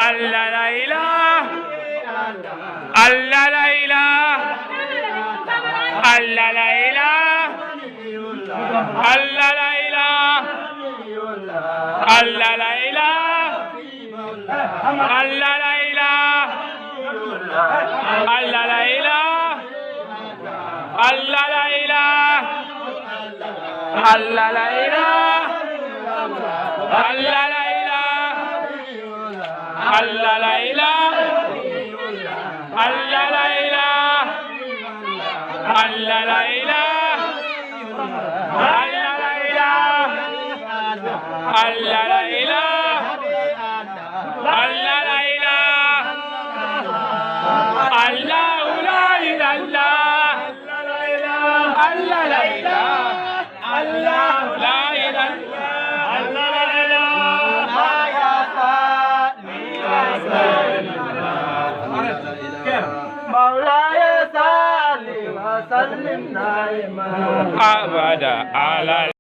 আল্লাহ লা ইলাহা আল্লাহ লা ইলাহা আল্লাহ লা ইলাহা আল্লাহ লা ইলাহা আল্লাহ লা ইলাহা আল্লাহ লা ইলাহা আল্লাহ লা ইলাহা আল্লাহ লা ইলাহা আল্লাহ লা ইলাহা আল্লাহ লা ইলাহা আল্লাহ লা ইলাহা আল্লাহ লা ইলাহা আল্লাহ লা ইলাহা আল্লাহ লা ইলাহা আল্লাহ লা ইলাহা আল্লাহু লা ইলাহা আল্লাহ লা ইলাহা আল্লাহু লা ইলাহা আল্লাহ লা ইলাহা ইয়া مولاي صل وسلم دائما أبدا على